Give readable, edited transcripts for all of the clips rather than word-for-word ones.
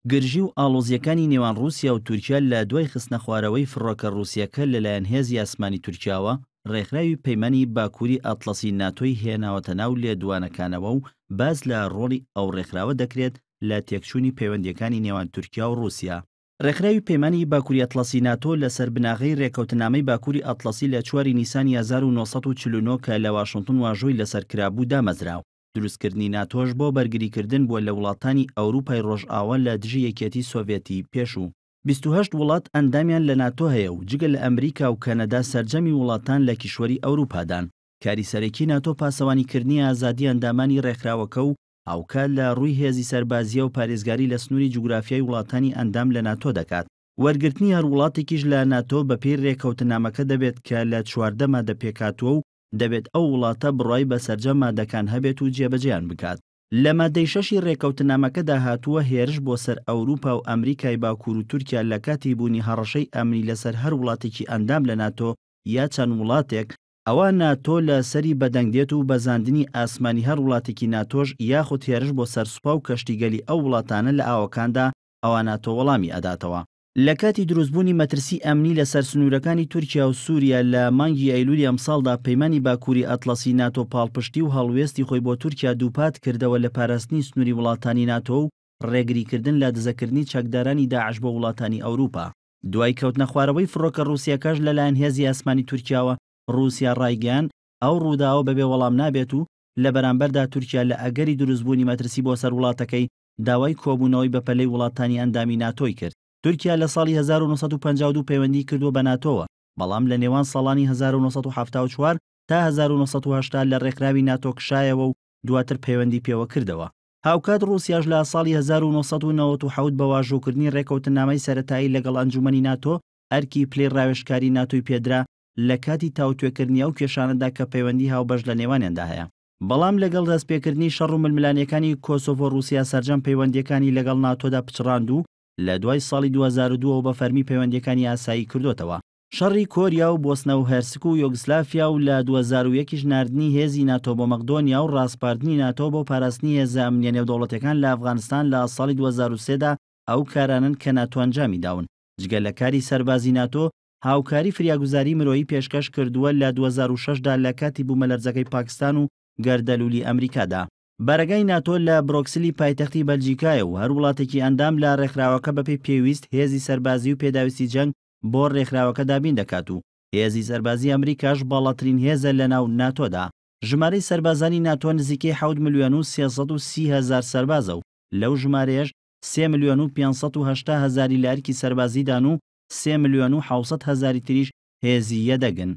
گرژی و ئاڵۆزیەکانی نێوان رووسیا و تورکیا لە دوای خستنە خوارەوەی فڕۆکە رووسیەکە لەلایەن هێزی ئاسمانی تورکیاوە ڕێکخراوی پەیمانی باکووری ئەتڵەسی ناتۆی هێناوەتە ناو لێدوانەکانەوە و باز لە ڕۆڵی ئەو ڕێکخراوە دەکرێت لە تێکچوونی پەیوەندیەکانی نێوان تورکیا و رووسیا. ڕێکخراوی پەیمانی باکووری ئەتڵەسی ناتۆ لەسەر بناغەی ڕێکەوتنامەی باکووری ئەتڵەسی لە 4 نیسانی 1949 کە لە واشنگتن واژۆی لەسەرکرابوو دامەزراو. دروستکردنی ناتۆش بۆ بەرگریکردن بووە لە وڵاتانی ئەوروپای ڕۆژئاوا لە دژی یەکێتی سۆڤێتی پێشوو. 28 وڵات ئەندامیان لە ناتۆ هەیە و جگە لە ئەمریکا و کەنەدا سەرجەمی وڵاتان لە کیشوەری ئەوروپادان. کاری سەرەکی ناتۆ پاسەوانیکردنی ئازادی ئەندامانی ڕێکخراوەکە و ئاوکات لە ڕووی هێزی سەربازیە و پارێزگاری لە سنووری جوگرافیای وڵاتانی ئەندام لە ناتۆ دەکات. وەرگرتنی هەر وڵاتێکیش لە ناتۆ بەپێی ڕێکەوتنامەکە دەبێت کە لە 14 مادە پێکاتوە و دەبێت ئەو وڵاتە بڕای بە سەرجەم مادەکان هەبێت و جێبەجێیان بکات. لە مادەی 6 ڕێکەوتنامەکەدا هاتووە هێرش بۆ سەر ئەوروپا و ئەمریکای باکوور و تورکیا لە کاتی بوونی هەڕەشەی ئەمنی لەسەر هەر وڵاتێکی ئەندام لە ناتۆ یا چەند وڵاتێک ئەوە ناتۆ لە سەری بەدەنگدێت و بەزاندنی ئاسمانی هەر وڵاتێکی ناتۆش یاخود هێرش بۆ سەرسوپا و کەشتیگەلی ئەو وڵاتانە لە ئاوەکاندا ئەوە ناتۆ وەڵامی ئەداتەوە. لە کاتی دروستبوونی مەترسی ئەمنی لەسەر سنوورەکانی تورکیا و سووریا لە مانگی ئەیلولی ئەمساڵدا پەیمانی باکووری ئەتڵەسی ناتۆ پاڵپشتی و هەڵوێستی خۆی بۆ تورکیا دووپات کردەوە لە پاراستنی سنووری وڵاتانی ناتۆ و ڕێگریکردن لە دزەکردنی چەکدارانی داعش بۆ وڵاتانی ئەوروپا. دوای کەوتنە خوارەوەی فڕۆکە رووسیەکەش لەلایەن هێزی ئاسمانی تورکیاوە رووسیا ڕایگەیاند ئەو ڕووداوە بەبێ وەڵام نابێت و لە بەرامبەردا تورکیا لە ئەگەری دروستبوونی مەترسی بۆ سەر وڵاتەکەی داوای کۆبوونەوەی بەپەلەی وڵاتانی ئەندامی ناتۆی کرد. تورکیا لە ساڵی 1952 پەیوەندی کردووە بە ناتۆوە، بەڵام لە نێوان ساڵانی 1974 تا 1970 لە ڕێکخراوی ناتۆ کشایەوە و دواتر پەیوەندی پێوە کردەوە. هاوکات رووسیاش لە ساڵی 1997 بە واژۆکردنی ڕێکەوتنامەی سەرەتایی لەگەڵ ئەنجومەنی ناتۆ ئەرکی پلەی ڕاوێژکاری ناتۆی پێدرا لە کاتی تاوتوێکردنی ئەو کێشانەدا کە پەیوەندی هاوبەش لە نێوانیاندا هەیە. بەڵام لەگەڵ دەستپێکردنی شەڕ و ململانیەکانی کۆسۆڤۆ رووسیا سەرجەم پەیوەندیەکانی لەگەڵ ناتۆدا پچڕاند و لە دوای ساڵی 2002 بە فەرمی پەیوەندیەکانی ئاسایی کردوتەوە. شەڕی کۆریا و بۆسنە و هەرسک و یۆگسلافیا و لە 2001 ناردنی هێزی ناتۆ بۆ مەقدۆنیا و ڕاستپاردنی ناتۆ بۆ پاراستنی هێزە ئەمنیە نێودەوڵەتەکان لە ئەفغانستان لە ساڵی 2003دا ئەو کارانن کە ناتۆ ئەنجامی داون. جگە لە کاری سەربازی ناتۆ هاوکاری فریاگوزاری مرۆیی پێشکەش کردووە لە 2006دا لە کاتی بوومەلەرزەکەی پاکستان و گەردەلوولی ئەمریکادا. بەرەگای ناتۆ لە برۆکسلی پایتەختی بەلجیکایە و هەر وڵاتێکی ئەندام لە ڕێکخراوەکە بەپێی پێویست هێزی سەربازی و پێداویستی جەنگ بۆ ڕێکخراوەکە دابین دەکات و هێزی سەربازی ئەمریکاش باڵاترین هێزە لە ناو ناتۆدا. ژمارەی سەربازانی ناتۆ نزیکەی 7,330,000 سەربازە و لەو ژمارەیەش 3,580,000 لە ئەرکی سەربازیدان و 3,700,000 تریش هێزیە دەگن.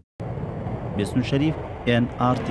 بێسن شەریف NRT